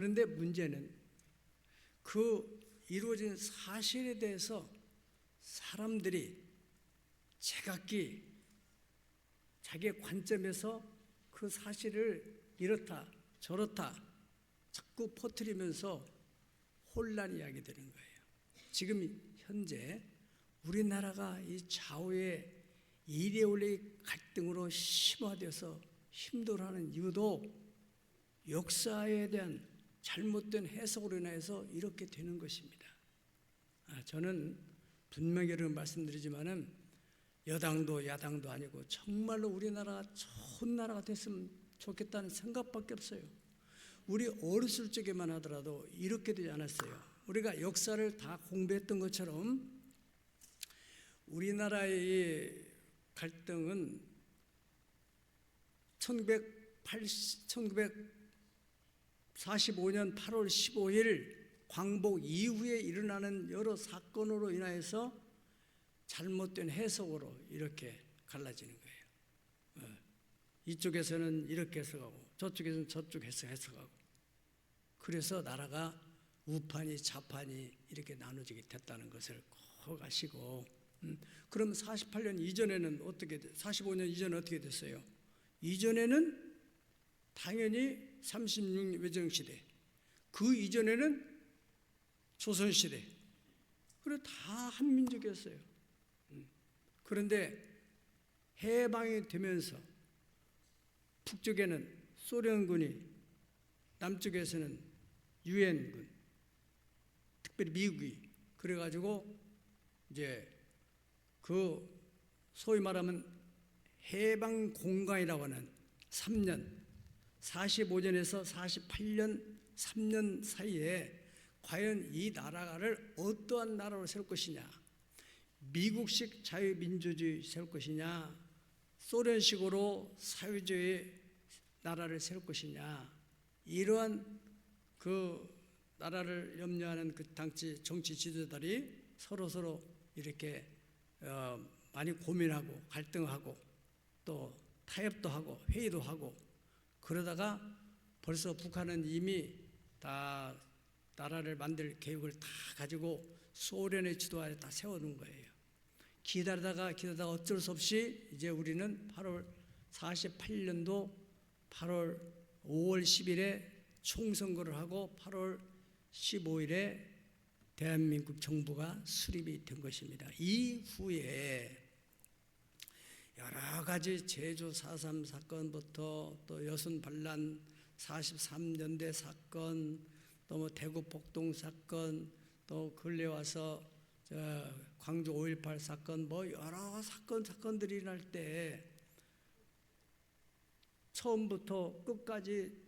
그런데 문제는 그 이루어진 사실에 대해서 사람들이 제각기 자기의 관점에서 그 사실을 이렇다 저렇다 자꾸 퍼뜨리면서 혼란이 야기 되는 거예요. 지금 현재 우리나라가 이 좌우의 이데올로기 갈등으로 심화되어서 힘들어하는 이유도 역사에 대한 잘못된 해석으로 인해서 이렇게 되는 것입니다. 저는 분명히 말씀드리지만은 여당도 야당도 아니고 정말로 우리나라가 좋은 나라가 됐으면 좋겠다는 생각밖에 없어요. 우리 어렸을 적에만 하더라도 이렇게 되지 않았어요. 우리가 역사를 다 공부했던 것처럼 우리나라의 갈등은 1945년 8월 15일 광복 이후에 일어나는 여러 사건으로 인하여서 잘못된 해석으로 이렇게 갈라지는 거예요. 이쪽에서는 이렇게 해석하고 저쪽에서는 저쪽 해석하고 그래서 나라가 우판이 좌판이 이렇게 나눠지게 됐다는 것을 꼭 아시고 그럼 48년 이전에는 어떻게 45년 이전에 어떻게 됐어요? 이전에는 당연히 36 외정시대, 그 이전에는 조선시대, 그리고 다 한민족이었어요. 그런데 해방이 되면서 북쪽에는 소련군이, 남쪽에서는 유엔군, 특별히 미국이, 그래가지고 이제 그 소위 말하면 해방 공간이라고 하는 3년, 45년에서 48년 3년 사이에 과연 이 나라를 어떠한 나라로 세울 것이냐, 미국식 자유민주주의 세울 것이냐, 소련식으로 사회주의 나라를 세울 것이냐, 이러한 그 나라를 염려하는 그 당시 정치 지도자들이 서로 이렇게 많이 고민하고 갈등하고 또 타협도 하고 회의도 하고 그러다가 벌써 북한은 이미 다 나라를 만들 계획을 다 가지고 소련의 지도 아래 다 세워놓은 거예요. 기다리다가 어쩔 수 없이 이제 우리는 8월 48년도 8월 5월 10일에 총선거를 하고 8월 15일에 대한민국 정부가 수립이 된 것입니다. 이후에 여러 가지 제주 4.3 사건부터 또 여순 반란 43년대 사건, 또 뭐 대구 폭동 사건, 또 근래 와서 광주 5.18 사건, 뭐 여러 사건들이 일어날 때 처음부터 끝까지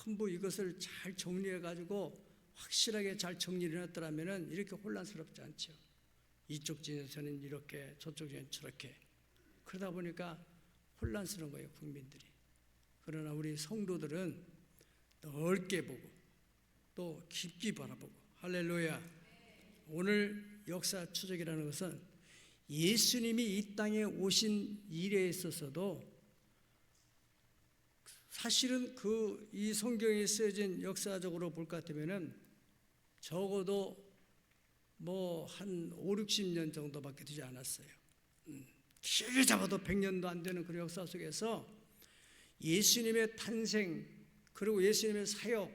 전부 이것을 잘 정리해 가지고 확실하게 잘 정리를 해놨더라면 이렇게 혼란스럽지 않죠. 이쪽 진에서는 이렇게 저쪽 진에서는 저렇게 그러다 보니까 혼란스러운 거예요, 국민들이. 그러나 우리 성도들은 넓게 보고 또 깊이 바라보고, 할렐루야. 오늘 역사 추적이라는 것은 예수님이 이 땅에 오신 일에 있어서도 사실은 이 성경에 쓰여진 역사적으로 볼 것 같으면은 적어도 뭐 한 5, 60년 정도밖에 되지 않았어요. 길게 잡아도 100년도 안 되는 그 역사 속에서 예수님의 탄생, 그리고 예수님의 사역,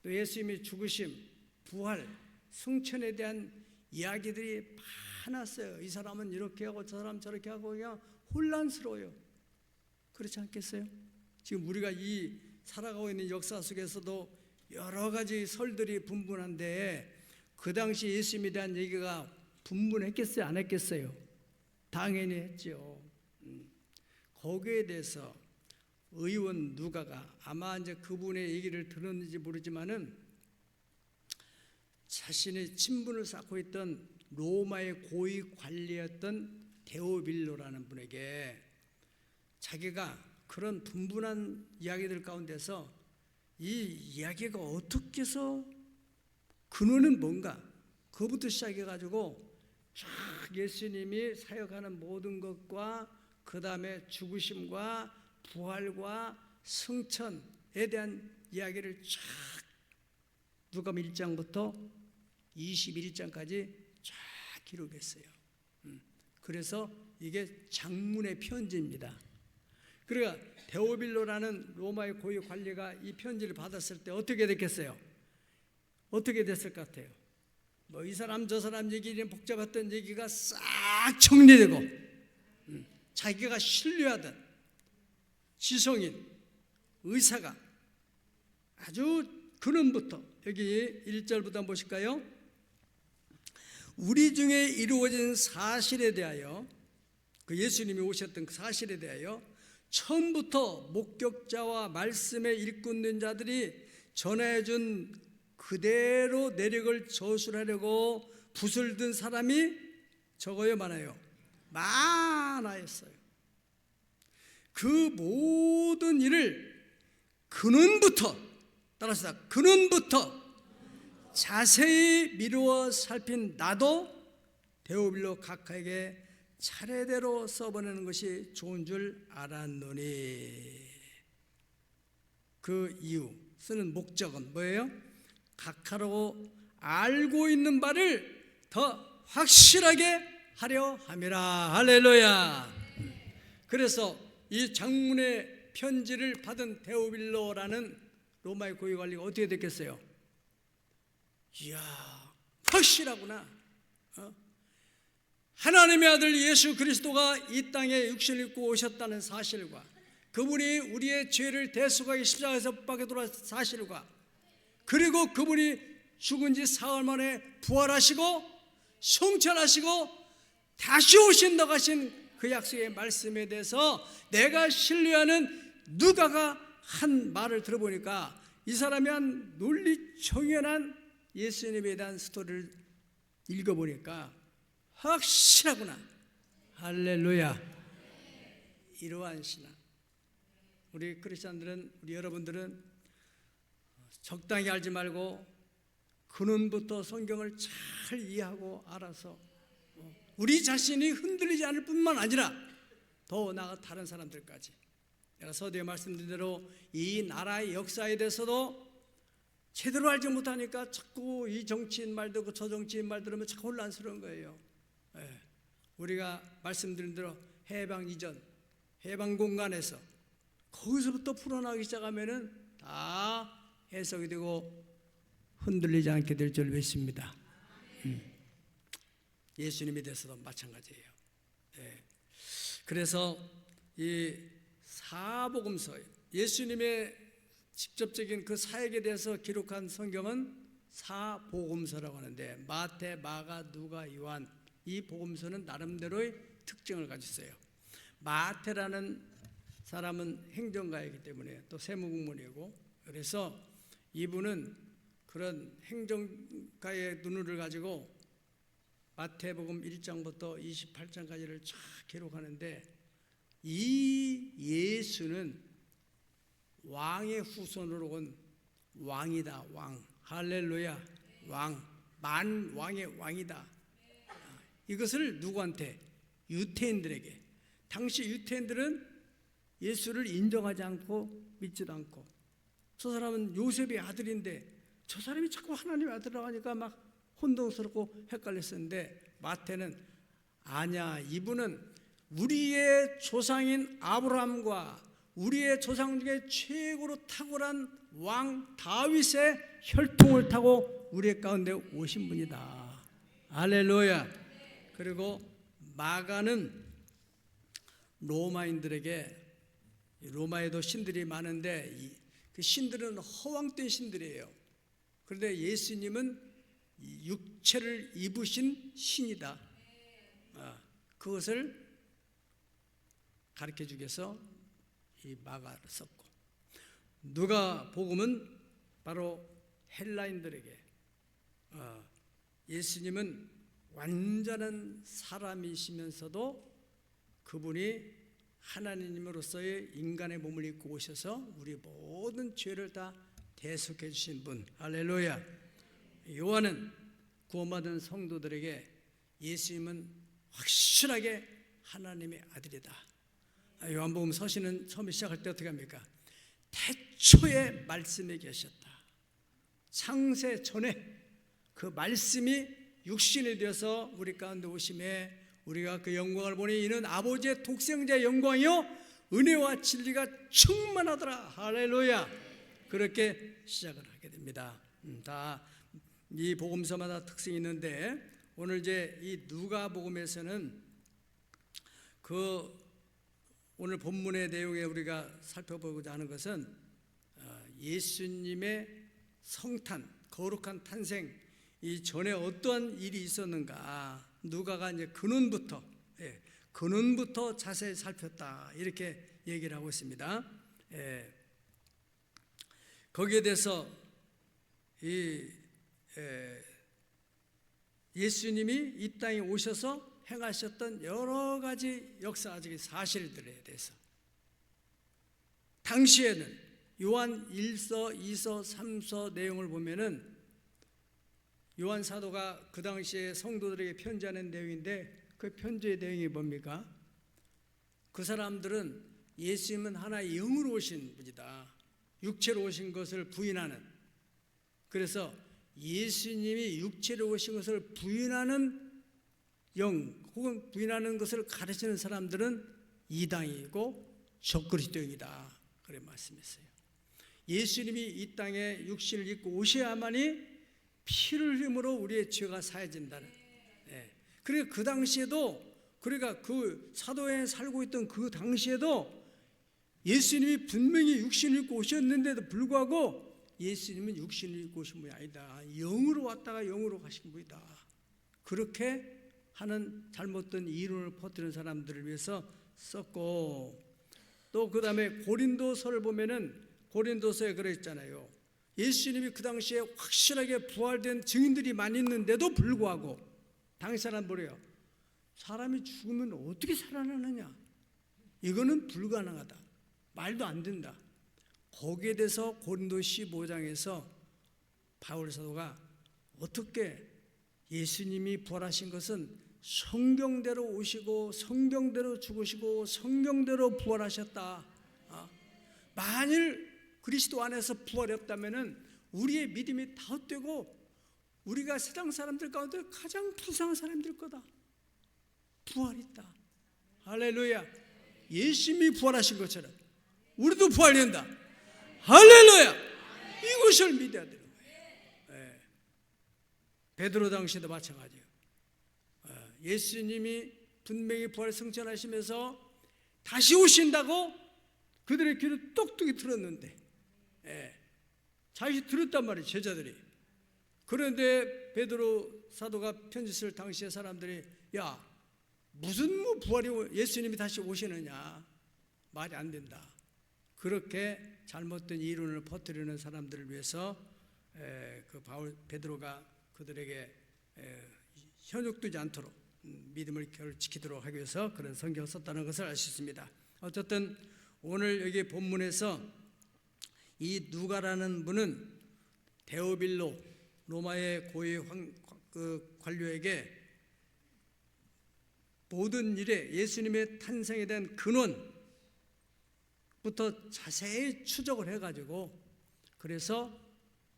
또 예수님의 죽으심, 부활, 승천에 대한 이야기들이 많았어요. 이 사람은 이렇게 하고 저 사람 저렇게 하고 그냥 혼란스러워요. 그렇지 않겠어요? 지금 우리가 이 살아가고 있는 역사 속에서도 여러 가지 설들이 분분한데 그 당시 예수님에 대한 얘기가 분분했겠어요? 안 했겠어요? 당연히 했죠. 거기에 대해서 의원 누가가 아마 이제 그분의 얘기를 들었는지 모르지만은 자신의 친분을 쌓고 있던 로마의 고위 관리였던 데오빌로라는 분에게 자기가 그런 분분한 이야기들 가운데서 이 이야기가 어떻게 해서 근원은 뭔가 그것부터 시작해가지고 쫙 예수님이 사역하는 모든 것과 그 다음에 죽으심과 부활과 승천에 대한 이야기를 쫙 누가복음 1장부터 21장까지 쫙 기록했어요. 그래서 이게 장문의 편지입니다. 그러니까 데오빌로라는 로마의 고위 관리가 이 편지를 받았을 때 어떻게 됐겠어요? 어떻게 됐을 것 같아요? 뭐 이 사람 저 사람 얘기는 복잡했던 얘기가 싹 정리되고 자기가 신뢰하던 지성인 의사가 아주 근원부터 여기 1절부터 한번 보실까요? 우리 중에 이루어진 사실에 대하여, 그 예수님이 오셨던 그 사실에 대하여 처음부터 목격자와 말씀의 일꾼된 자들이 전해준 그대로 내력을 저술하려고 붓을 든 사람이 적어요, 많아요? 많아였어요. 그 모든 일을 근원부터, 따라서 근원부터 자세히 미루어 살핀 나도 데오빌로 각하에게 차례대로 써보내는 것이 좋은 줄 알았노니. 그 이유, 쓰는 목적은 뭐예요? 각하라고 알고 있는 바를 더 확실하게 하려 함이라. 할렐루야. 그래서 이 장문의 편지를 받은 데오빌로라는 로마의 고위관리가 어떻게 됐겠어요? 이야, 확실하구나. 하나님의 아들 예수 그리스도가 이 땅에 육신을 입고 오셨다는 사실과 그분이 우리의 죄를 대속하기 십자가에서 못 박혀 돌아온 사실과 그리고 그분이 죽은 지 사흘 만에 부활하시고 성천하시고 다시 오신다고 하신 그 약속의 말씀에 대해서 내가 신뢰하는 누가가 한 말을 들어보니까 이 사람이 한 논리청연한 예수님에 대한 스토리를 읽어보니까 확실하구나. 할렐루야. 이러한 신앙, 우리 크리스찬들은, 우리 여러분들은 적당히 알지 말고 근원부터 성경을 잘 이해하고 알아서 우리 자신이 흔들리지 않을 뿐만 아니라 더 나아가 다른 사람들까지, 내가 서두에 말씀드린 대로 이 나라의 역사에 대해서도 제대로 알지 못하니까 자꾸 이 정치인 말 듣고 저 정치인 말 들으면 자꾸 혼란스러운 거예요. 우리가 말씀드린 대로 해방 이전, 해방 공간에서 거기서부터 풀어나가기 시작하면은 다 해석이 되고 흔들리지 않게 될 줄 믿습니다. 예수님에 대해서도 마찬가지예요. 그래서 이 사복음서, 예수님의 직접적인 그 사역에 대해서 기록한 성경은 사복음서라고 하는데, 마태, 마가, 누가, 요한, 이 복음서는 나름대로의 특징을 가지고 있어요. 마태라는 사람은 행정가이기 때문에 또 세무공무원이고, 그래서 이분은 그런 행정가의 눈을 가지고 마태복음 1장부터 28장까지를 쫙 기록하는데, 이 예수는 왕의 후손으로 온 왕이다. 왕. 할렐루야. 왕. 만왕의 왕이다. 이것을 누구한테? 유태인들에게. 당시 유태인들은 예수를 인정하지 않고 믿지도 않고, 저 사람은 요셉의 아들인데 저 사람이 자꾸 하나님의 아들이라고 하니까 막 혼동스럽고 헷갈렸었는데, 마태는 아니야, 이분은 우리의 조상인 아브라함과 우리의 조상 중에 최고로 탁월한 왕 다윗의 혈통을 타고 우리 가운데 오신 분이다. 할렐루야. 그리고 마가는 로마인들에게, 로마에도 신들이 많은데 그 신들은 허황된 신들이에요. 그런데 예수님은 육체를 입으신 신이다. 그것을 가르쳐 주기 위해서 이 마가를 썼고, 누가복음은 바로 헬라인들에게, 예수님은 완전한 사람이시면서도 그분이 하나님으로서의 인간의 몸을 입고 오셔서 우리 모든 죄를 다 대속해 주신 분. 할렐루야. 요한은 구원받은 성도들에게 예수님은 확실하게 하나님의 아들이다. 요한복음 서신은 처음에 시작할 때 어떻게 합니까? 태초에 말씀에 계셨다. 창세 전에 그 말씀이 육신이 되어서 우리 가운데 오심에 우리가 그 영광을 보니 이는 아버지의 독생자의 영광이요 은혜와 진리가 충만하더라. 할렐루야. 그렇게 시작을 하게 됩니다. 다 이 복음서마다 특징이 있는데 오늘 이제 이 누가복음에서는 그 오늘 본문의 내용에 우리가 살펴보고자 하는 것은 예수님의 성탄, 거룩한 탄생 이 전에 어떠한 일이 있었는가 누가가 이제 근원부터 자세히 살폈다 이렇게 얘기를 하고 있습니다. 거기에 대해서 예수님이 이 땅에 오셔서 행하셨던 여러 가지 역사적인 사실들에 대해서 당시에는 요한 1서, 2서, 3서 내용을 보면은 요한 사도가 그 당시에 성도들에게 편지하는 내용인데 그 편지의 내용이 뭡니까? 그 사람들은 예수님은 하나의 영으로 오신 분이다. 육체로 오신 것을 부인하는, 그래서 예수님이 육체로 오신 것을 부인하는 영 혹은 부인하는 것을 가르치는 사람들은 이당이고 적그리스도인이다 그래 말씀했어요. 예수님이 이 땅에 육신을 입고 오셔야만이 피를 흘림으로 우리의 죄가 사해진다는. 그러니까 그 당시에도, 그러니까 그 사도에 살고 있던 그 당시에도 예수님이 분명히 육신을 입고 오셨는데도 불구하고 예수님은 육신을 입고 오신 분이 아니다. 영으로 왔다가 영으로 가신 분이다. 그렇게 하는 잘못된 이론을 퍼뜨리는 사람들을 위해서 썼고, 또 그 다음에 고린도서를 보면은 고린도서에 그랬잖아요. 예수님이 그 당시에 확실하게 부활된 증인들이 많이 있는데도 불구하고 당시 사람 뭐래요? 사람이 죽으면 어떻게 살아나느냐? 이거는 불가능하다. 말도 안 된다. 거기에 대해서 고린도 15장에서 바울 사도가 어떻게 예수님이 부활하신 것은 성경대로 오시고 성경대로 죽으시고 성경대로 부활하셨다. 만일 그리스도 안에서 부활이 없다면 우리의 믿음이 다 헛되고 우리가 세상 사람들 가운데 가장 불쌍한 사람들 거다. 부활이 있다. 할렐루야. 예수님이 부활하신 것처럼 우리도 부활된다. 할렐루야. 이것을 믿어야 되는 거예요. 베드로 당시에도 마찬가지예요. 예수님이 분명히 부활 승천하시면서 다시 오신다고 그들의 귀를 똑똑히 들었는데 다시 들었단 말이에요. 제자들이. 그런데 베드로 사도가 편지 쓸 당시에 사람들이 야 무슨 뭐 부활이 예수님이 다시 오시느냐 말이 안 된다. 그렇게 잘못된 이론을 퍼뜨리는 사람들을 위해서 그 바울 베드로가 그들에게 현혹되지 않도록 믿음을 지키도록 하기 위해서 그런 성경을 썼다는 것을 알 수 있습니다. 어쨌든 오늘 여기 본문에서 이 누가라는 분은 데오빌로 로마의 고위 관료에게 모든 일에 예수님의 탄생에 대한 근원부터 자세히 추적을 해가지고 그래서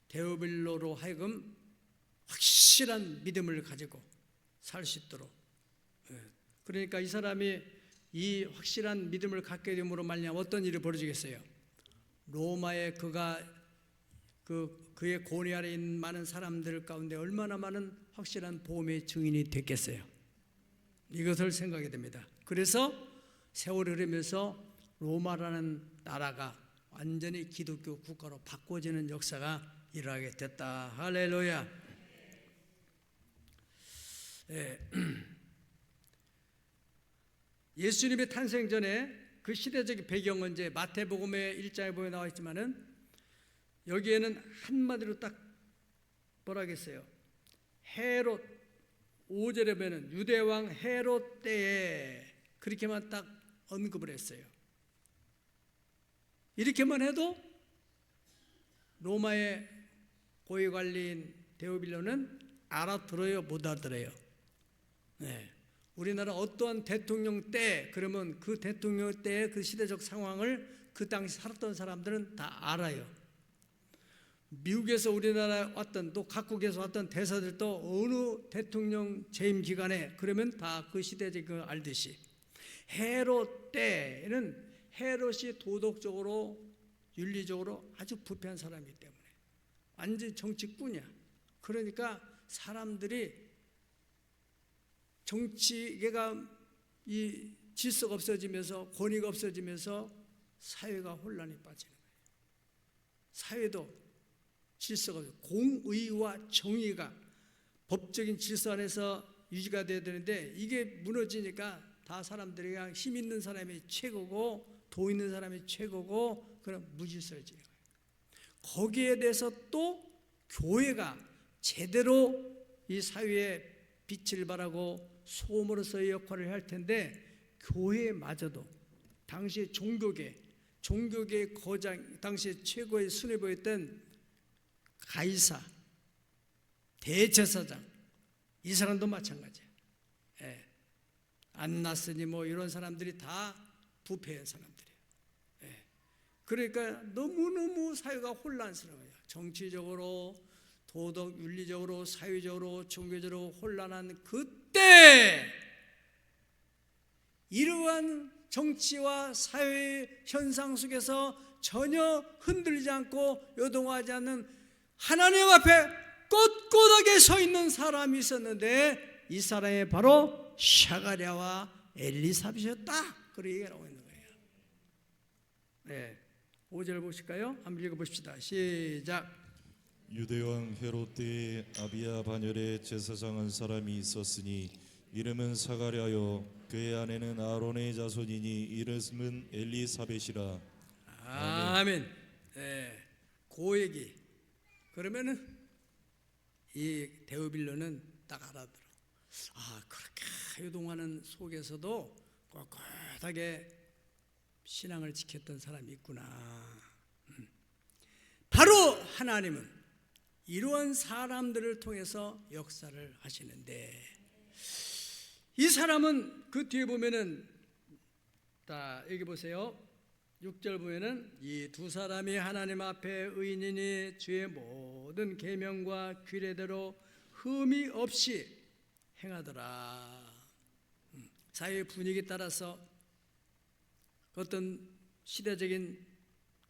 데오빌로로 하여금 확실한 믿음을 가지고 살 수 있도록, 그러니까 이 사람이 이 확실한 믿음을 갖게 됨으로 말미암아 어떤 일이 벌어지겠어요? 로마의 그의 권위 아래 있는 많은 사람들 가운데 얼마나 많은 확실한 복음의 증인이 됐겠어요? 이것을 생각하게 됩니다. 그래서 세월이 흐르면서 로마라는 나라가 완전히 기독교 국가로 바꿔지는 역사가 일어나게 됐다. 할렐루야. 예수님의 탄생 전에 그 시대적 배경은 이제 마태복음의 1장에 보여 나와 있지만은 여기에는 한마디로 딱 뭐라겠어요? 헤롯 5절에 보면 유대왕 헤롯 때에 그렇게만 딱 언급을 했어요. 이렇게만 해도 로마의 고위관리인 데오빌로는 알아들어요, 못 알아들어요? 우리나라 어떠한 대통령 때 그러면 그 대통령 때의 그 시대적 상황을 그 당시 살았던 사람들은 다 알아요. 미국에서 우리나라 왔던 또 각국에서 왔던 대사들도 어느 대통령 재임 기간에 그러면 다 그 시대적 그 알듯이 헤롯 때에는 헤롯이 도덕적으로 윤리적으로 아주 부패한 사람이기 때문에 완전 정치꾼이야. 그러니까 사람들이 정치계가 이 질서가 없어지면서 권위가 없어지면서 사회가 혼란에 빠지는 거예요. 사회도 질서가 없어요. 공의와 정의가 법적인 질서 안에서 유지가 돼야 되는데 이게 무너지니까 다 사람들이 그냥 힘 있는 사람이 최고고 돈 있는 사람이 최고고 그런 무질서해지는 거예요. 거기에 대해서 또 교회가 제대로 이 사회에 빛을 발하고 소음으로서의 역할을 할 텐데 교회마저도 당시 종교계 거장, 당시 최고의 수뇌부였던 가이사, 대제사장 이 사람도 마찬가지예요. 예. 안나스니 뭐 이런 사람들이 다 부패한 사람들이에요. 예. 그러니까 너무너무 사회가 혼란스러워요. 정치적으로, 도덕, 윤리적으로, 사회적으로, 종교적으로 혼란한 그때 이러한 정치와 사회의 현상 속에서 전혀 흔들리지 않고 요동하지 않는 하나님 앞에 꼿꼿하게 서 있는 사람이 있었는데 이 사람이 바로 샤가랴와 엘리사벳이었다. 그렇게 얘기하고 있는 거예요. 네, 5절 보실까요? 한번 읽어봅시다. 시작. 유대왕 헤롯 때에 아비야 반열에 제사장 한 사람이 있었으니 이름은 사가랴요 그의 아내는 아론의 자손이니 이름은 엘리사벳이라. 아멘. 네, 그 얘기. 그러면은 이 데오빌로는 딱 알아들어. 아, 그렇게 요동하는 속에서도 꼿꼿하게 신앙을 지켰던 사람이 있구나. 바로 하나님은 이러한 사람들을 통해서 역사를 하시는데 이 사람은 그 뒤에 보면은 자 여기 보세요. 6절 보면은 이 두 사람이 하나님 앞에 의인이니 주의 모든 계명과 규례대로 흠이 없이 행하더라. 사회 분위기에 따라서 어떤 시대적인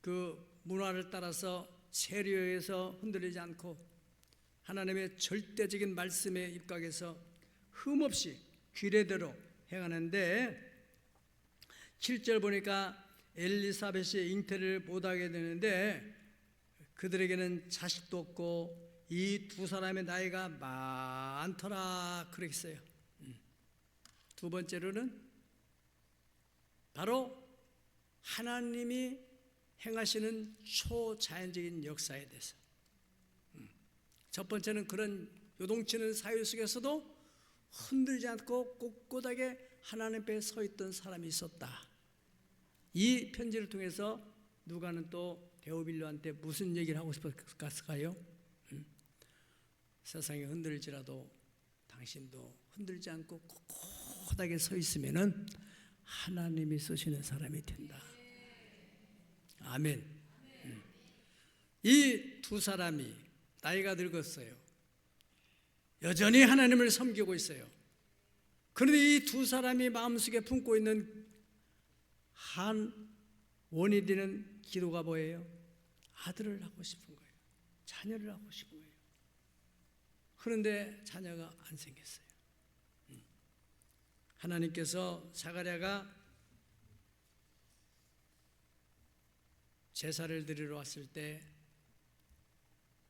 그 문화를 따라서 세류에 의해서 흔들리지 않고 하나님의 절대적인 말씀에 입각해서 흠없이 규례대로 행하는데 7절 보니까 엘리사벳이 잉태를 못하게 되는데 그들에게는 자식도 없고 이 두 사람의 나이가 많더라 그렇게 써요. 두 번째로는 바로 하나님이 행하시는 초자연적인 역사에 대해서 첫 번째는 그런 요동치는 사회 속에서도 흔들지 않고 꼿꼿하게 하나님 앞에 서 있던 사람이 있었다. 이 편지를 통해서 누가는 또 데오빌로한테 무슨 얘기를 하고 싶었을까요? 세상이 흔들지라도 당신도 흔들지 않고 꼿꼿하게 서 있으면은 하나님이 쓰시는 사람이 된다. 아멘. 이 두 사람이 나이가 늙었어요. 여전히 하나님을 섬기고 있어요. 그런데 이 두 사람이 마음속에 품고 있는 한 원이 되는 기도가 뭐예요? 아들을 낳고 싶은 거예요. 자녀를 낳고 싶은 거예요. 그런데 자녀가 안 생겼어요. 하나님께서 사가랴가 제사를 드리러 왔을 때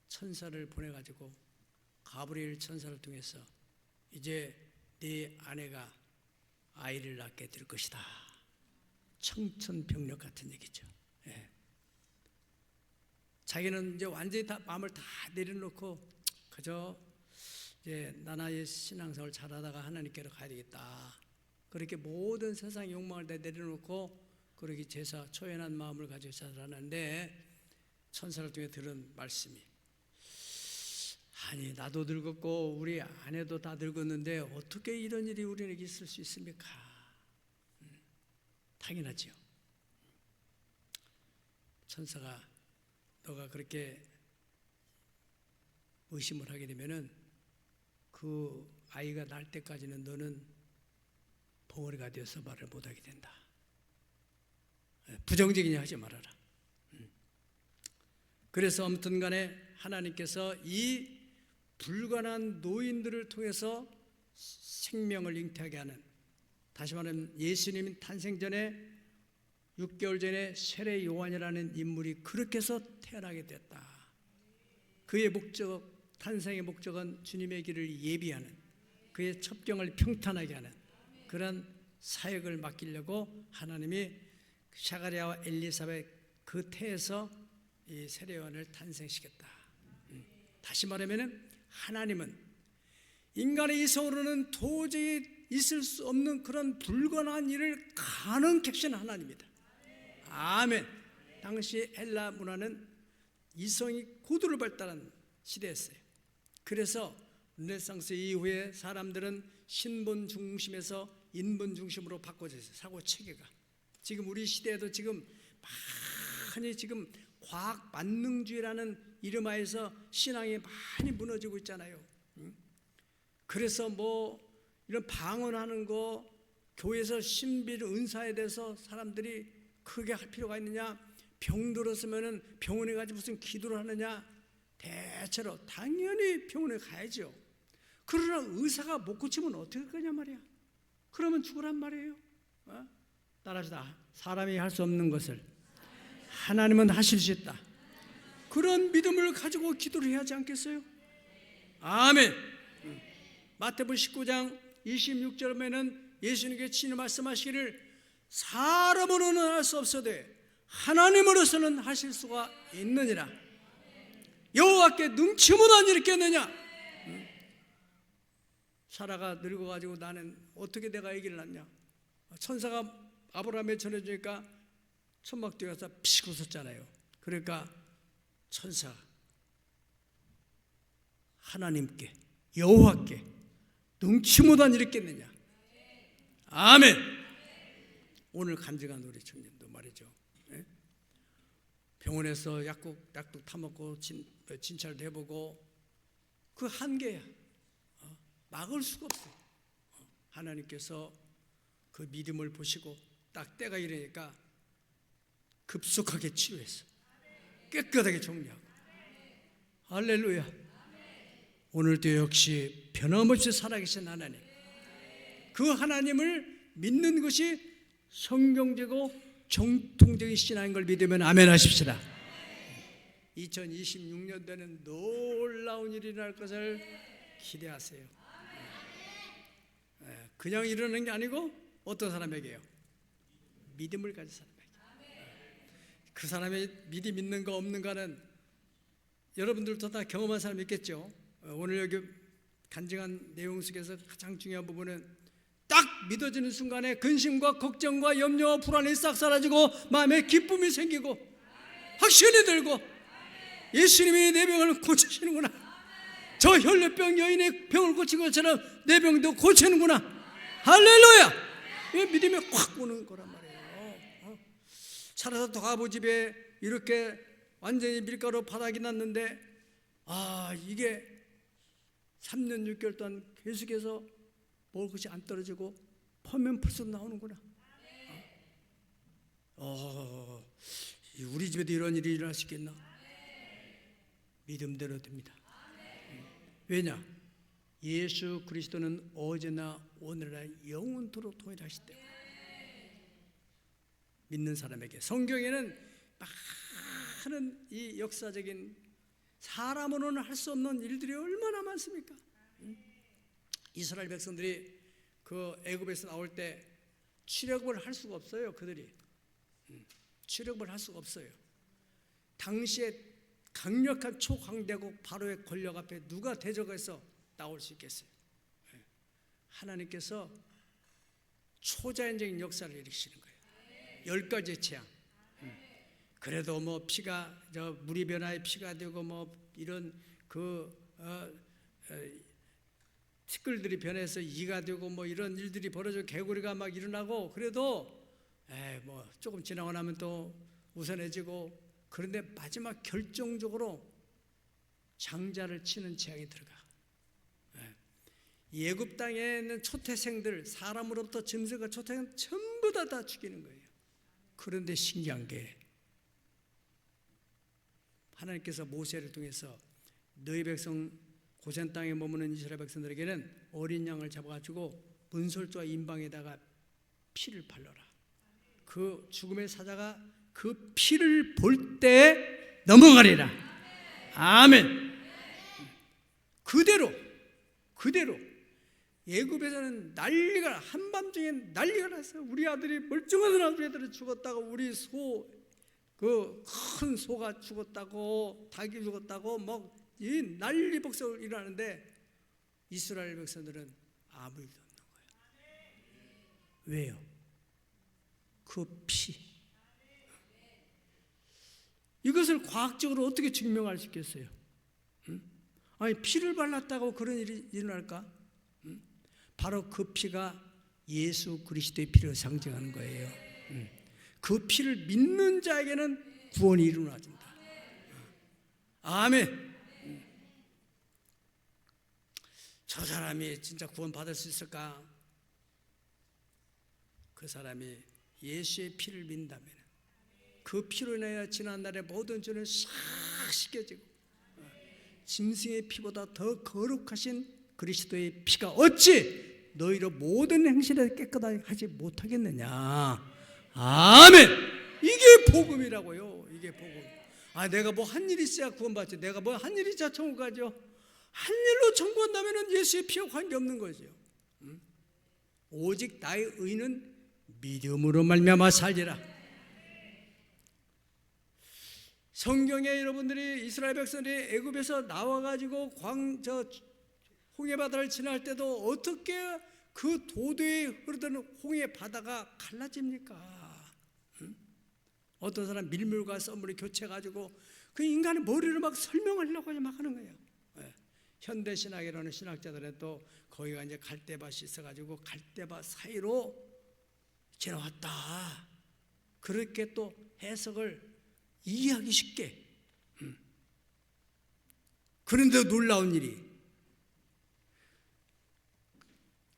천사를 보내가지고 가브리엘 천사를 통해서 이제 네 아내가 아이를 낳게 될 것이다. 청천벽력 같은 얘기죠. 예. 자기는 이제 완전히 다 마음을 다 내려놓고 그저 이제 나나의 신앙생활 잘하다가 하나님께로 가야 되겠다. 그렇게 모든 세상 욕망을 다 내려놓고 그렇게 제사 초연한 마음을 가지고 살았는데 천사를 통해 들은 말씀이 아니 나도 늙었고 우리 아내도 다 늙었는데 어떻게 이런 일이 우리에게 있을 수 있습니까? 당연하지요. 천사가 너가 그렇게 의심을 하게 되면은 그 아이가 날 때까지는 너는 벙어리가 되어서 말을 못하게 된다. 부정적이냐 하지 말아라. 그래서 아무튼 간에 하나님께서 이 불가능한 노인들을 통해서 생명을 잉태하게 하는, 다시 말하면 예수님 탄생 전에 6개월 전에 세례 요한이라는 인물이 그렇게 해서 태어나게 됐다. 그의 목적, 탄생의 목적은 주님의 길을 예비하는, 그의 첩경을 평탄하게 하는 그런 사역을 맡기려고 하나님이 사가랴와 엘리사벳 그 태에서 이 세례 요한을 탄생시켰다. 다시 말하면 하나님은 인간의 이성으로는 도저히 있을 수 없는 그런 불가능한 일을 가능케 하시는 하나님이다. 아멘. 당시 헬라 문화는 이성이 고도를 발달한 시대였어요. 그래서 르네상스 이후에 사람들은 신분 중심에서 인본 중심으로 바꿔졌어요. 사고 체계가. 지금 우리 시대에도 지금 많이 지금 과학 만능주의라는 이름하에서 신앙이 많이 무너지고 있잖아요. 그래서 뭐 이런 방언하는 거, 교회에서 신비를 은사에 대해서 사람들이 크게 할 필요가 있느냐, 병 들었으면은 병원에 가지 무슨 기도를 하느냐, 대체로 당연히 병원에 가야죠. 그러나 의사가 못 고치면 어떻게 할 거냐 말이야. 그러면 죽으란 말이에요. 따라합시다. 사람이 할 수 없는 것을 하나님은 하실 수 있다. 그런 믿음을 가지고 기도를 해야 하지 않겠어요? 아멘. 마태복음 19장 26절에는 예수님께 친히 말씀하시기를 사람으로는 할 수 없어되 하나님으로서는 하실 수가 있느니라. 여호와께 능치 못한 일이 있겠느냐. 사라가 늙어가지고 나는 어떻게 내가 아기를 낳냐. 천사가 아브라함에 전해주니까 천막 뒤에 가서 피식 웃었잖아요. 그러니까 천사 하나님께 여호와께 능치 못한 일이 있겠느냐. 아멘. 오늘 간증한 우리 청년도 말이죠. 병원에서 약도 타먹고 진찰도 해보고 그 한계야. 막을 수가 없어요. 하나님께서 그 믿음을 보시고 딱 때가 이르니까 급속하게 치료했어. 깨끗하게 정리하고. 할렐루야. 오늘도 역시 변함없이 살아계신 하나님, 그 하나님을 믿는 것이 성경적이고 정통적인 신앙인 걸 믿으면 아멘 하십시다. 2026년도에는 놀라운 일이 일어날 것을 기대하세요. 그냥 일어나는 게 아니고 어떤 사람에게요? 믿음을 가진 사람에게. 그 사람의 믿음 있는가 없는가는 여러분들도 다 경험한 사람이 있겠죠. 오늘 여기 간증한 내용 속에서 가장 중요한 부분은 딱 믿어지는 순간에 근심과 걱정과 염려와 불안이 싹 사라지고 마음에 기쁨이 생기고 확신이 들고 예수님이 내 병을 고치시는구나. 저 혈류병 여인의 병을 고친 것처럼 내 병도 고치는구나. 할렐루야. 이 믿음이 확 오는 거란 말이에요. 살아서 아버지 집에 이렇게 완전히 밀가루 바닥이 났는데 이게 3년 6개월 동안 계속해서 먹을 것이 안 떨어지고 퍼면 풀썩 나오는구나. 우리 집에도 이런 일이 일어날 수 있겠나? 믿음대로 됩니다. 왜냐? 예수 그리스도는 어제나 오늘날 영원토록 동일하시기 때문에. 믿는 사람에게 성경에는 많은 이 역사적인 사람으로는 할 수 없는 일들이 얼마나 많습니까? 이스라엘 백성들이 그 애굽에서 나올 때 출애굽을 할 수가 없어요. 그들이 출애굽을 할 수가 없어요. 당시에 강력한 초강대국 바로의 권력 앞에 누가 대적해서 나올 수 있겠어요? 하나님께서 초자연적인 역사를 일으키시는 거예요. 10가지의 재앙. 그래도 뭐 피가 물이 변화에 피가 되고 뭐 이런 티끌들이 변해서 이가 되고 뭐 이런 일들이 벌어져 개구리가 막 일어나고 그래도 뭐 조금 지나고 나면 또 우선해지고, 그런데 마지막 결정적으로 장자를 치는 재앙이 들어가. 예굽 땅에 있는 초태생들, 사람으로부터 짐승과 초태생 전부 다 죽이는 거예요. 그런데 신기한 게 하나님께서 모세를 통해서 너희 백성 고센 땅에 머무는 이스라엘 백성들에게는 어린 양을 잡아가지고 문설주와 인방에다가 피를 발라라. 그 죽음의 사자가 그 피를 볼 때 넘어가리라. 아멘. 그대로 예굽에서는 난리가, 한밤중에 난리가 났어요. 우리 아들이, 멀쩡한 우리 아들이 죽었다고, 우리 그 큰 소가 죽었다고, 닭이 죽었다고 막 이 난리 복석을 일어나는데 이스라엘 백성들은 아무 일도 없는 거예요. 왜요? 그 피. 이것을 과학적으로 어떻게 증명할 수 있겠어요? 아니, 피를 발랐다고 그런 일이 일어날까? 바로 그 피가 예수 그리스도의 피를 상징하는 거예요. 그 피를 믿는 자에게는 구원이 이루어진다. 아멘. 저 사람이 진짜 구원 받을 수 있을까? 그 사람이 예수의 피를 믿는다면 그 피로 인하여 지난날의 모든 죄는 싹 씻겨지고 짐승의 피보다 더 거룩하신 그리스도의 피가 어찌 너희로 모든 행실에 깨끗하게 하지 못하겠느냐. 아멘. 이게 복음이라고요. 이게 복음. 내가 뭐 한 일이 있어야 구원받지, 내가 뭐 한 일이 있어야 천국 가죠. 한 일로 천국 간다면 예수의 피와 관계없는 거죠. 오직 나의 의는 믿음으로 말미암아 살리라. 성경에 여러분들이 이스라엘 백성들이 애굽에서 나와가지고 홍해 바다를 지날 때도 어떻게 그 도도에 흐르던 홍해 바다가 갈라집니까? 어떤 사람 밀물과 썰물이 교체해가지고 그 인간의 머리를 막 설명하려고 막 하는 거예요. 현대 신학이라는 신학자들은 또 거기가 이제 갈대밭이 있어가지고 갈대밭 사이로 지나왔다. 그렇게 또 해석을 이해하기 쉽게. 그런데 놀라운 일이,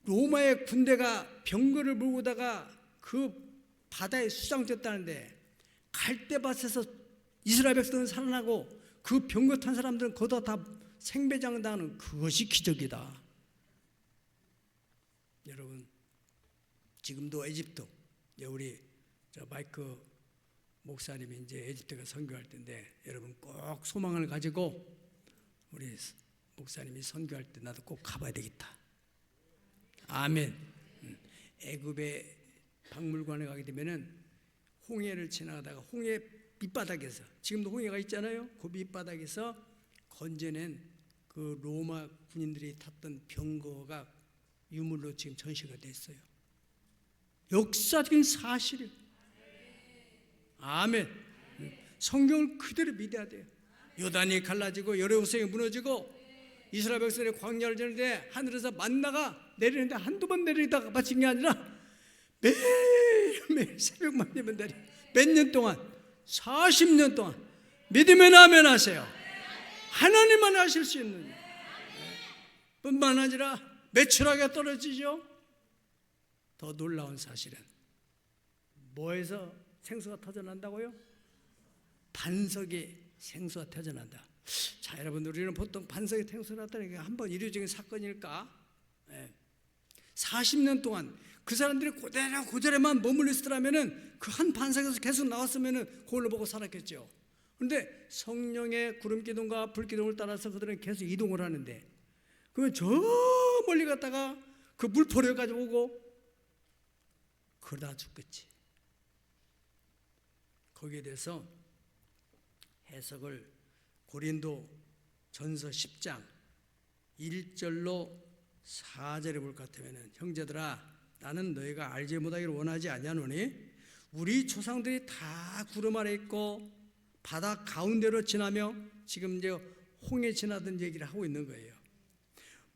로마의 군대가 병거를 몰고 다가 그 바다에 수장됐다는데 갈대밭에서 이스라엘 백성은 살아나고 그 병거 탄 사람들은 거기다 다 생배장당하는, 그것이 기적이다. 여러분, 지금도 에집트, 우리 마이크 목사님이 이제 에집트가 선교할 때인데 여러분 꼭 소망을 가지고 우리 목사님이 선교할 때 나도 꼭 가봐야 되겠다. 아멘. 애굽의 박물관에 가게 되면은 홍해를 지나가다가 홍해 밑바닥에서, 지금도 홍해가 있잖아요. 그 밑바닥에서 건져낸 그 로마 군인들이 탔던 병거가 유물로 지금 전시가 됐어요. 역사적인 사실이에요. 아멘. 성경을 그대로 믿어야 돼요. 요단이 갈라지고 여리고성이 무너지고 이스라엘 백성들이 광야를 지는데 하늘에서 만나가 내리는데 한두 번 내리다가 마친 게 아니라 매일매일 새벽만 되면 내려. 몇 년 동안, 40년 동안 믿으면 아멘 하세요. 하나님만 하실 수 있는 뿐만 아니라 매출하게 떨어지죠. 더 놀라운 사실은 뭐에서 생수가 터져난다고요? 반석이 생수가 터져난다. 자, 여러분, 우리는 보통 반석이 생수가 났다는 게 한번 이례적인 사건일까? 40년 동안 그 사람들이 고대로만 머물러 있었더라면은 그 한 반석에서 계속 나왔으면은 그걸로 보고 살았겠죠. 그런데 성령의 구름 기둥과 불 기둥을 따라서 그들은 계속 이동을 하는데, 그러면 저 멀리 갔다가 그 물포를 가지고 오고 그러다 죽겠지. 거기에 대해서 해석을 고린도 전서 10장 1절로 4절에 볼 것 같으면, 형제들아, 나는 너희가 알지 못하기를 원하지 아니하노니 우리 조상들이 다 구름 아래 있고 바다 가운데로 지나며, 지금 이제 홍해 지나던 얘기를 하고 있는 거예요.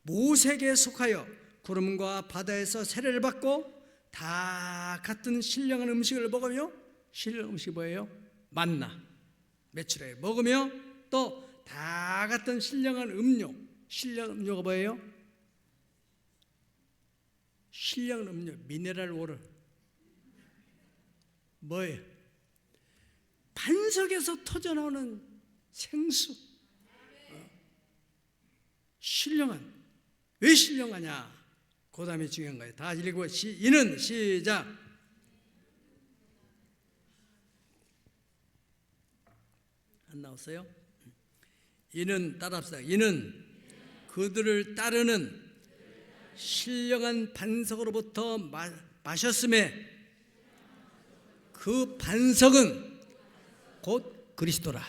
모세에게 속하여 구름과 바다에서 세례를 받고 다 같은 신령한 음식을 먹으며, 신령한 음식이 뭐예요? 만나, 매출에 먹으며 또 또 다 같은 신령한 음료, 신령한 음료가 뭐예요? 신령한 음료, 미네랄 워터. 뭐예요? 반석에서 터져나오는 생수. 신령한. 왜 신령하냐? 그 다음에 중요한 거예요. 다 읽고 이는 시작. 안 나왔어요? 이는 따라합시다. 이는 그들을 따르는 신령한 반석으로부터 마셨음에 그 반석은 곧 그리스도라.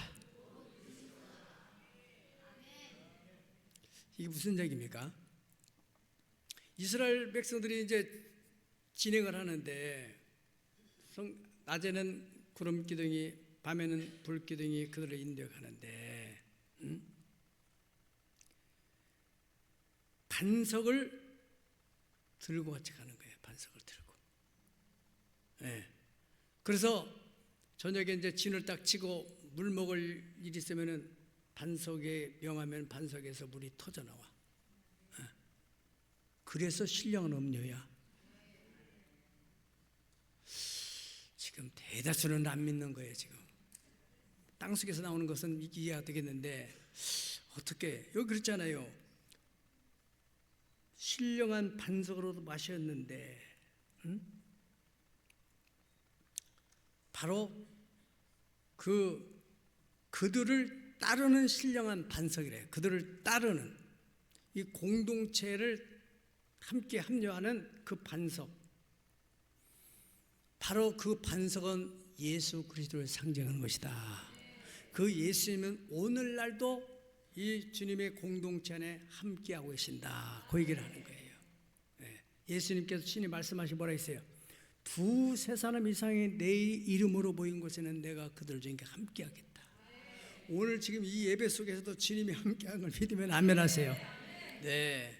이게 무슨 얘기입니까? 이스라엘 백성들이 이제 진행을 하는데 낮에는 구름 기둥이, 밤에는 불 기둥이 그들을 인도하는데 반석을 들고 같이 가는 거예요. 반석을 들고. 네. 그래서 저녁에 이제 진을 딱 치고 물 먹을 일이 있으면은 반석에 명하면 반석에서 물이 터져 나와. 네. 그래서 신령한 음료야. 지금 대다수는 안 믿는 거예요. 지금 땅속에서 나오는 것은 이해가 되겠는데 어떻게 여기 그렇잖아요. 신령한 반석으로도 마셨는데 바로 그들을 따르는 신령한 반석이래요. 그들을 따르는 이 공동체를 함께 합류하는 그 반석, 바로 그 반석은 예수 그리스도를 상징하는 것이다. 그 예수님은 오늘날도 이 주님의 공동체 안에 함께하고 계신다. 그 얘기를 하는 거예요. 예수님께서 신이 말씀하시 뭐라 했어요? 두세 사람 이상의 내 이름으로 모인 곳에는 내가 그들 중에 함께하겠다. 오늘 지금 이 예배 속에서도 주님이 함께하는 걸 믿으면 아멘 하세요. 네.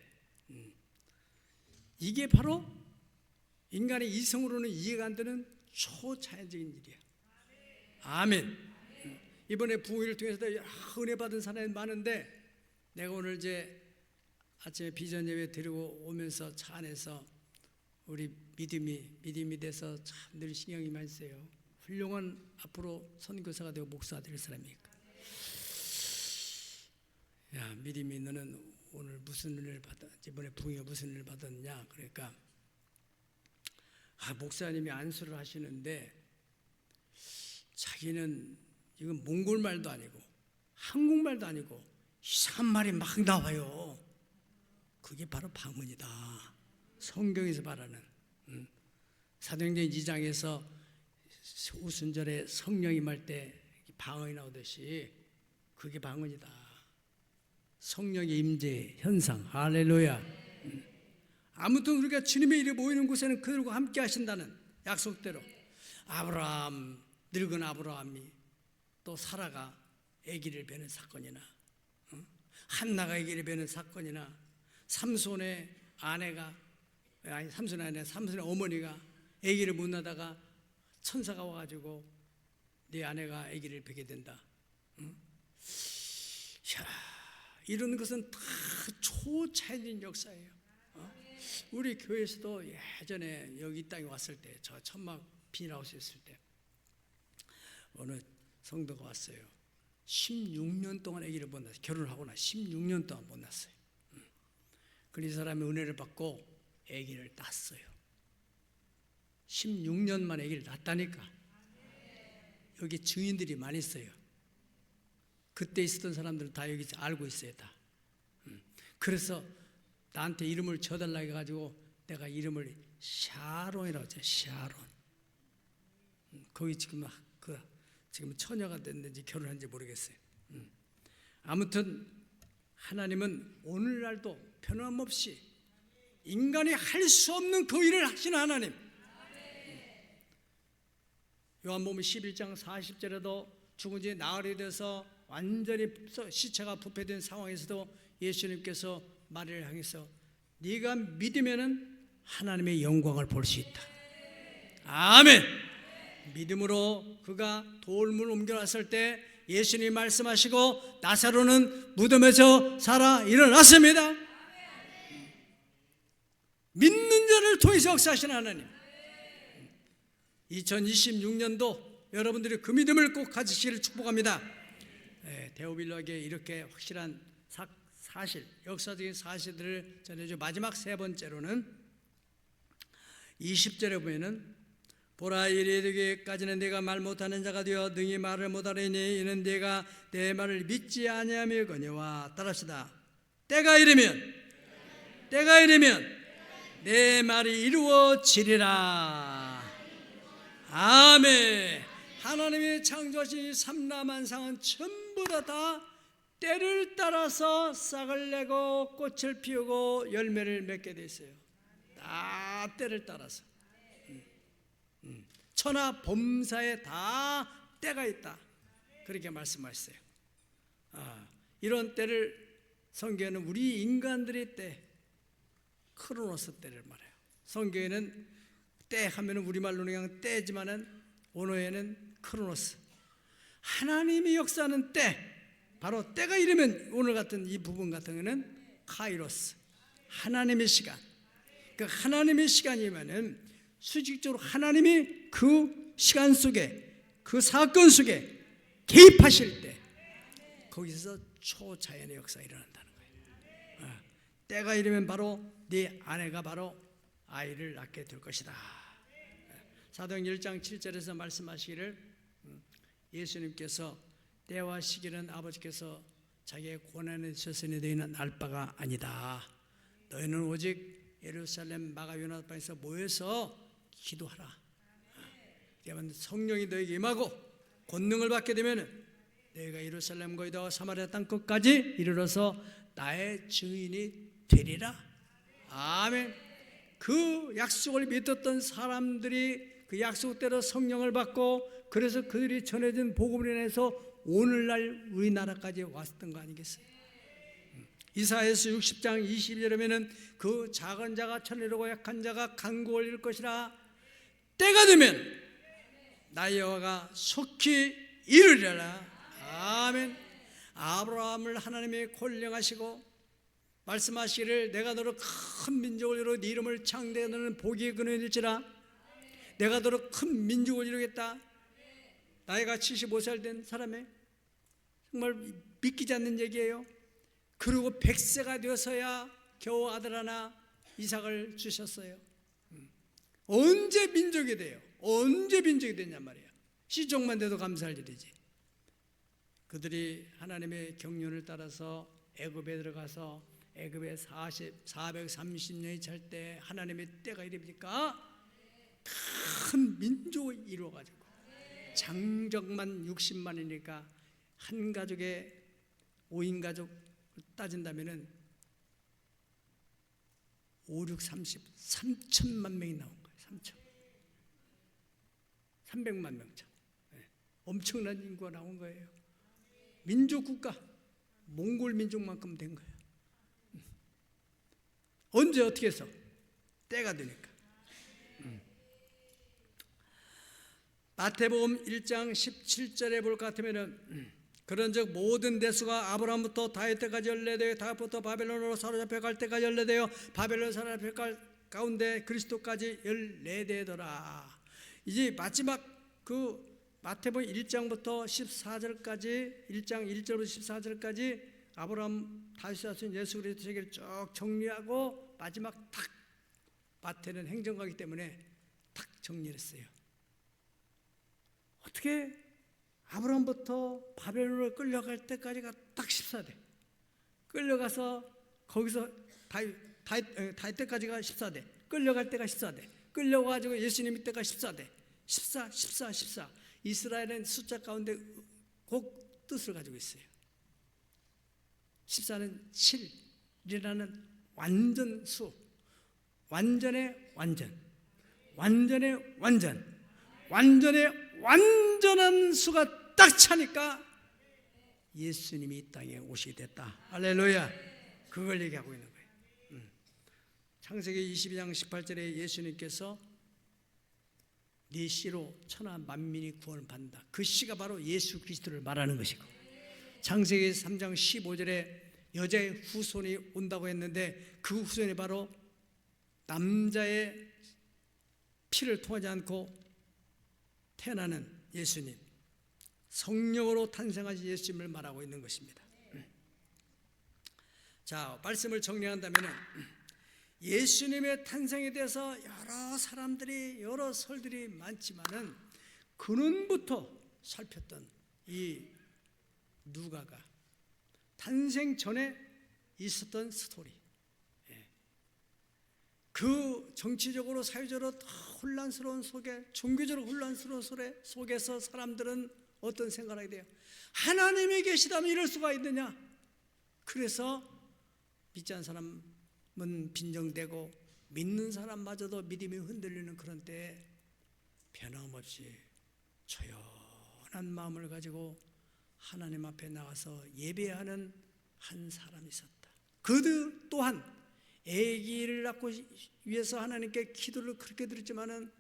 이게 바로 인간의 이성으로는 이해가 안 되는 초자연적인 일이야. 아멘. 이번에 부흥회를 통해서도 은혜 받은 사람이 많은데 내가 오늘 이제 아침에 비전 예배 드리고 오면서 차 안에서 우리 믿음이 돼서 참 늘 신경이 많이 쓰여요. 훌륭한 앞으로 선교사가 되고 목사가 될 사람이니까. 야, 믿음이 너는 오늘 무슨 은혜를 받았? 이번에 부흥회 무슨 은혜를 받았냐? 그러니까 목사님이 안수를 하시는데 자기는 이건 몽골 말도 아니고 한국말도 아니고 이상한 말이 막 나와요. 그게 바로 방언이다. 성경에서 말하는 사도행전 2장에서 오순절에 성령이 말 때 방언이 나오듯이 그게 방언이다. 성령의 임재 현상. 할렐루야. 아무튼 우리가 주님의 이름에 모이는 곳에는 그들과 함께 하신다는 약속대로 아브라함, 늙은 아브라함이 또 사라가 아기를 베는 사건이나 한나가 아기를 베는 사건이나 삼손의 어머니가 아기를 못 낳다가 천사가 와가지고 네 아내가 아기를 베게 된다. 이런 것은 다 초차이적인 역사예요. 우리 교회에서도 예전에 여기 이 땅에 왔을 때, 저 천막 비닐하우스 있을 때 어느 성도가 왔어요. 16년 동안 아기를 못 낳았어요. 결혼하고 나 16년 동안 못 낳았어요. 그래서 이 사람이 은혜를 받고 아기를 낳았어요. 16년 만에 아기를 낳았다니까. 여기 증인들이 많이 있어요. 그때 있었던 사람들은 다 여기 알고 있어요. 다. 그래서 나한테 이름을 줘달라고 해가지고 내가 이름을 샤론이라고 했죠. 샤론. 거기 지금 처녀가 됐는지 결혼한지 모르겠어요. 아무튼 하나님은 오늘날도 변함없이 인간이 할 수 없는 그 일을 하시는 하나님. 요한복음 11장 40절에도 죽은 지 나흘이 돼서 완전히 시체가 부패된 상황에서도 예수님께서 마리아를 향해서 네가 믿으면은 하나님의 영광을 볼 수 있다. 아멘. 믿음으로 그가 돌문을 옮겨놨을 때 예수님이 말씀하시고 나사로는 무덤에서 살아 일어났습니다. 믿는 자를 통해서 역사하신 하나님, 2026년도 여러분들이 그 믿음을 꼭 가지시기를 축복합니다. 데오빌로에게 이렇게 확실한 사실, 역사적인 사실들을 전해줘. 마지막 세 번째로는 20절에 보면은 보라, 이래 되기까지는 내가 말 못하는 자가 되어 능히 말을 못하리니 이는 내가 내 말을 믿지 아니하며거니와. 따라합시다. 때가 이르면 내 말이 이루어지리라. 아멘. 하나님이 창조하신 이 삼라만상은 전부 다 때를 따라서 싹을 내고 꽃을 피우고 열매를 맺게 돼 있어요. 다 때를 따라서. 천하 범사에 다 때가 있다, 그렇게 말씀하셨어요. 이런 때를 성경에는 우리 인간들의 때, 크로노스 때를 말해요. 성경에는 때 하면 우리말로는 그냥 때지만은 원어에는 크로노스, 하나님이 역사하는 때, 바로 때가 이르면 오늘 같은 이 부분 같은 경우는 카이로스, 하나님의 시간. 그 하나님의 시간이면은 수직적으로 하나님이 그 시간 속에, 그 사건 속에 개입하실 때 거기서 초자연의 역사가 일어난다는 거예요. 때가 이르면 바로 네 아내가 바로 아이를 낳게 될 것이다. 사도행전 1장 7절에서 말씀하시기를 예수님께서 때와 시기는 아버지께서 자기의 고난에 주셨으니 너희는 알 바가 아니다. 너희는 오직 예루살렘 마가 요나단에서 모여서 기도하라. 그러면 성령이 너에게 임하고 권능을 받게 되면 너희가 예루살렘과 유다와 사마리아 땅 끝까지 이르러서 나의 증인이 되리라. 아멘. 그 약속을 믿었던 사람들이 그 약속대로 성령을 받고, 그래서 그들이 전해진 복음을 인해서 오늘날 우리나라까지 왔던 거 아니겠어요? 이사야서 60장 22절에 보면은 그 작은 자가 천리로고 약한 자가 간구를 이룰 것이라. 때가 되면 나 여호와가 속히 이루리라. 아멘. 아브라함을 하나님이 콜령하시고 말씀하시기를 내가 너로 큰 민족을 이루어 네 이름을 창대해 너는 복이 근원일지라. 내가 너로 큰 민족을 이루겠다. 나이가 75살 된 사람의 정말 믿기지 않는 얘기예요. 그리고 100세가 되어서야 겨우 아들 하나 이삭을 주셨어요. 언제 민족이 돼요? 언제 민족이 됐냔 말이에요. 시종만 돼도 감사할 일이지. 그들이 하나님의 경륜을 따라서 애굽에 들어가서 애굽에 430년이 찰 때 하나님의 때가 이르니까 큰 민족을 이루어가지고 장정만 60만이니까 한 가족에 5인 가족 따진다면은 5, 6, 30, 3천만 명이 나온 거예요. 300만 명 차. 엄청난 인구가 나온 거예요. 민족 국가, 몽골 민족만큼 된 거예요. 언제 어떻게 해서? 때가 되니까. 마태복음 1장 17절에 볼 것 같으면은 그런즉 모든 대수가 아브라함부터 다윗 때까지 연례되어 다윗부터 바벨론으로 사로잡혀 갈 때까지 연례되어 바벨론 사로잡혀 갈 가운데 그리스도까지 14대더라. 이제 마지막 그 마태복음 1장부터 14절까지 1장 1절부터 14절까지 아브라함 다윗의 자손 예수 그리스도 세계를 쭉 정리하고 마지막 탁, 마태는 행정가기 때문에 탁 정리했어요. 어떻게 아브라함부터 바벨론으로 끌려갈 때까지가 딱 14대. 끌려가서 거기서 다윗 때까지가 14대. 끌려갈 때가 14대. 끌려가지고 예수님 때가 14대. 14. 이스라엘은 숫자 가운데 꼭 뜻을 가지고 있어요. 14는 7이라는 완전 수. 완전의 완전. 완전의 완전. 완전의 완전한 수가 딱 차니까 예수님이 이 땅에 오시게 됐다. 할렐루야. 그걸 얘기하고 있는 거예요. 창세기 22장 18절에 예수님께서 네 씨로 천하 만민이 구원을 받는다. 그 씨가 바로 예수 그리스도를 말하는 것이고, 창세기 3장 15절에 여자의 후손이 온다고 했는데 그 후손이 바로 남자의 피를 통하지 않고 태어나는 예수님, 성령으로 탄생하신 예수님을 말하고 있는 것입니다. 자, 말씀을 정리한다면 예수님의 탄생에 대해서 여러 사람들이 여러 설들이 많지만은 근원부터 살폈던 이 누가가 탄생 전에 있었던 스토리, 그 정치적으로 사회적으로 다 혼란스러운 속에, 종교적으로 혼란스러운 속에서 사람들은 어떤 생각을 하게 돼요? 하나님이 계시다면 이럴 수가 있느냐? 그래서 믿지 않는 사람은 빈정되고 믿는 사람마저도 믿음이 흔들리는 그런 때에 변함없이 조용한 마음을 가지고 하나님 앞에 나가서 예배하는 한 사람이 있었다. 그들 또한 아기를 낳고 위해서 하나님께 기도를 그렇게 드렸지만은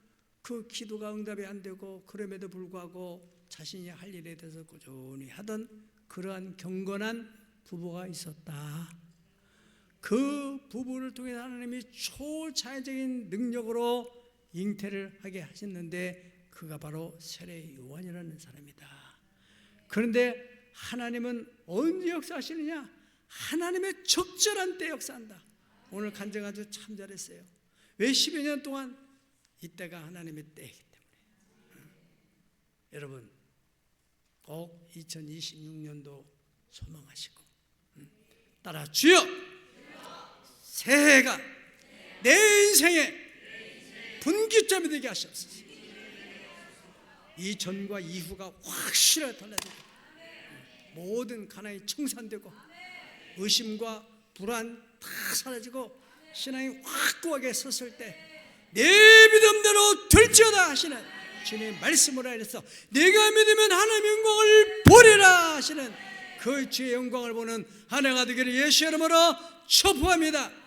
그 기도가 응답이 안 되고, 그럼에도 불구하고 자신이 할 일에 대해서 꾸준히 하던 그러한 경건한 부부가 있었다. 그 부부를 통해 하나님이 초자연적인 능력으로 잉태를 하게 하셨는데 그가 바로 세례 요한이라는 사람이다. 그런데 하나님은 언제 역사하시느냐? 하나님의 적절한 때 역사한다. 오늘 간증 아주 참 잘했어요. 왜 10여 년 동안? 이때가 하나님의 때이기 때문에. 여러분 꼭 2026년도 소망하시고 따라 주여, 새해가 내 인생의 분기점이 되게 하시옵소서. 이전과 이후가 확실하게 달라지고 모든 가난이 청산되고 의심과 불안 다 사라지고 신앙이 확고하게 섰을 때 내 믿음대로 될지어다 하시는 주님의 말씀으로 인해서 내가 믿으면 하나님의 영광을 보리라 하시는 그 주의 영광을 보는 한 해가 되기를 예수의 이름으로 축복합니다.